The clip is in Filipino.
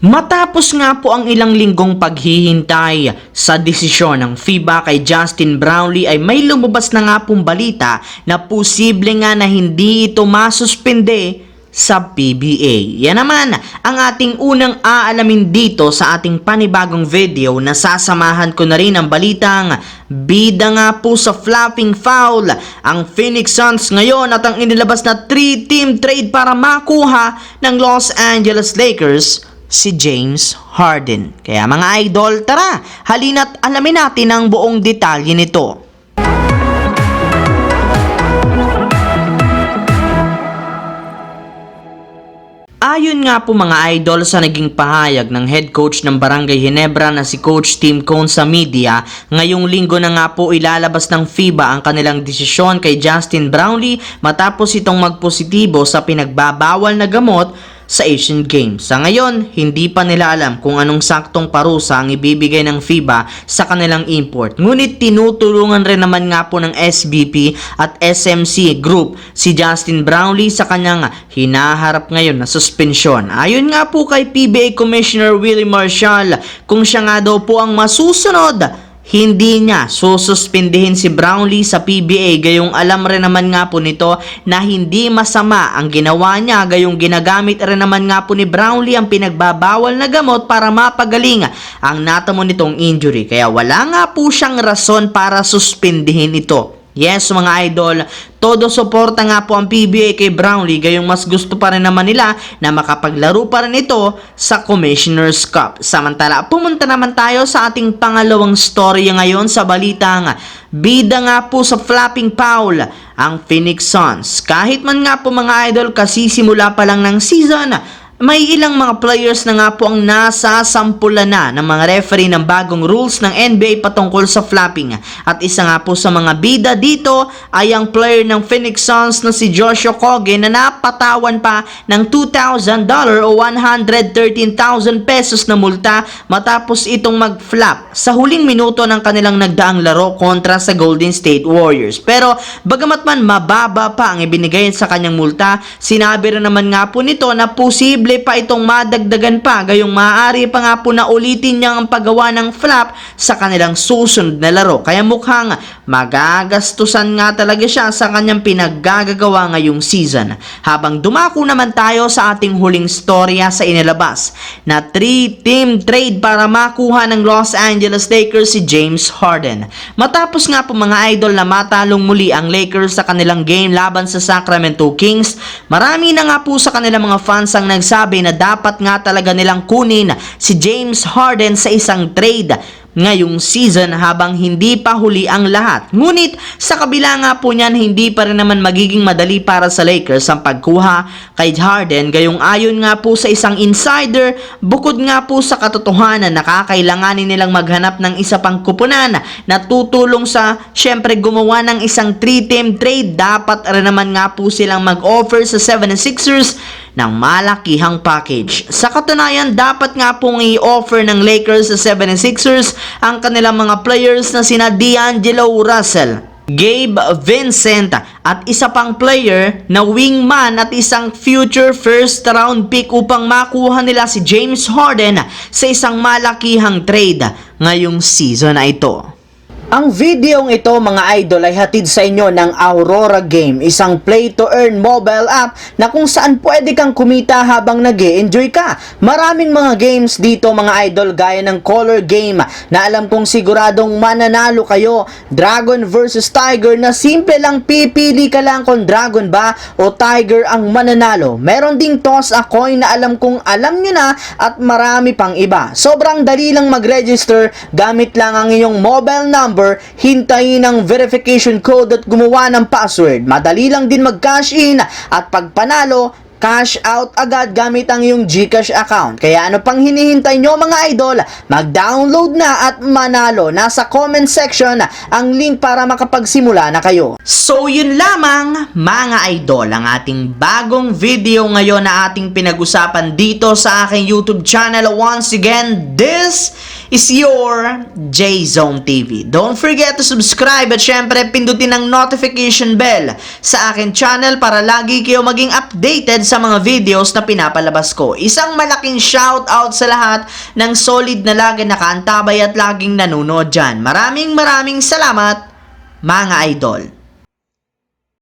Matapos nga po ang ilang linggong paghihintay sa desisyon ng FIBA kay Justin Brownlee ay may lumabas na nga pong balita na posible nga na hindi ito masuspende sa PBA. Yan naman ang ating unang aalamin dito sa ating panibagong video na sasamahan ko na rin ang balitang bida nga po sa flopping foul ang Phoenix Suns ngayon at ang inilabas na 3-team trade para makuha ng Los Angeles Lakers si James Harden. Kaya mga idol, tara, halina't alamin natin ang buong detalye nito. Ayon nga po mga idol sa naging pahayag ng head coach ng Barangay Ginebra na si Coach Tim Cone sa media, ngayong linggo na nga po ilalabas ng FIBA ang kanilang desisyon kay Justin Brownlee matapos itong magpositibo sa pinagbabawal na gamot sa Asian Games. Sa ngayon, hindi pa nila alam kung anong saktong parusa ang ibibigay ng FIBA sa kanilang import. Ngunit tinutulungan rin naman nga po ng SBP at SMC Group si Justin Brownlee sa kanyang hinaharap ngayon na suspensyon. Ayon nga po kay PBA Commissioner Willie Marshall, kung siya nga daw po ang masusunod, hindi niya sususpindihin si Brownlee sa PBA, gayong alam rin naman nga po nito na hindi masama ang ginawa niya, gayong ginagamit rin naman nga po ni Brownlee ang pinagbabawal na gamot para mapagaling ang natamo nitong injury, kaya wala nga po siyang rason para suspindihin ito. Yes mga idol, todo suporta nga po ang PBA kay Brownlee, gayong mas gusto pa rin naman nila na makapaglaro pa rin ito sa Commissioner's Cup. Samantala, pumunta naman tayo sa ating pangalawang story ngayon sa balitang bida nga po sa flopping foul ang Phoenix Suns. Kahit man nga po mga idol, kasisimula pa lang ng season, may ilang mga players na nga po ang nasasampulan na ng mga referee ng bagong rules ng NBA patungkol sa flopping. At isa nga po sa mga bida dito ay ang player ng Phoenix Suns na si Josh Okogie na napatawan pa ng $2,000 o 113,000 pesos na multa matapos itong mag-flop sa huling minuto ng kanilang nagdaang laro kontra sa Golden State Warriors. Pero bagamat man mababa pa ang ibinigay sa kanyang multa, sinabi rin naman nga po nito na posible pa itong madagdagan pa, gayong maaari pa nga po na ulitin niya ang paggawa ng flop sa kanilang susunod na laro. Kaya mukhang magagastusan nga talaga siya sa kanyang pinaggagawa ngayong season. Habang dumako naman tayo sa ating huling storya sa inilabas na 3-team trade para makuha ng Los Angeles Lakers si James Harden. Matapos nga po mga idol na matalong muli ang Lakers sa kanilang game laban sa Sacramento Kings, marami na nga po sa kanilang mga fans ang nagsabi na dapat nga talaga nilang kunin si James Harden sa isang trade ngayong season habang hindi pa huli ang lahat. Ngunit sa kabila nga po niyan, hindi pa rin naman magiging madali para sa Lakers ang pagkuha kay Harden, gayong ayon nga po sa isang insider, bukod nga po sa katotohanan na kakailanganin nilang maghanap ng isa pang kupunan na tutulong sa syempre gumawa ng isang 3-team trade, dapat rin naman nga po silang mag-offer sa 76ers ng malakihang package. Sa katunayan, dapat nga pong i-offer ng Lakers sa 76ers ang kanilang mga players na sina D'Angelo Russell, Gabe Vincent at isa pang player na wingman at isang future first round pick upang makuha nila si James Harden sa isang malakihang trade ngayong season na ito. Ang videong ito mga idol ay hatid sa inyo ng Aurora Game, isang play-to-earn mobile app na kung saan pwede kang kumita habang nag-e-enjoy ka. Maraming mga games dito mga idol gaya ng Color Game na alam kong siguradong mananalo kayo, Dragon versus Tiger na simple lang pipili ka lang kung Dragon ba o Tiger ang mananalo. Meron ding Toss a Coin na alam kong alam nyo na at marami pang iba. Sobrang dali lang mag-register, gamit lang ang iyong mobile number, hintayin ang verification code at gumawa ng password. Madali lang din mag-cash in at pag panalo, cash out agad gamit ang iyong GCash account. Kaya ano pang hinihintay nyo mga idol? Mag-download na at manalo. Nasa comment section ang link para makapagsimula na kayo. So yun lamang mga idol ang ating bagong video ngayon na ating pinag-usapan dito sa aking YouTube channel. Once again, this is your J-Zone TV. Don't forget to subscribe at syempre pindutin ang notification bell sa akin channel para lagi kayo maging updated sa mga videos na pinapalabas ko. Isang malaking shout out sa lahat ng solid na lagi nakaantabay at laging nanonood dyan. Maraming salamat mga idol.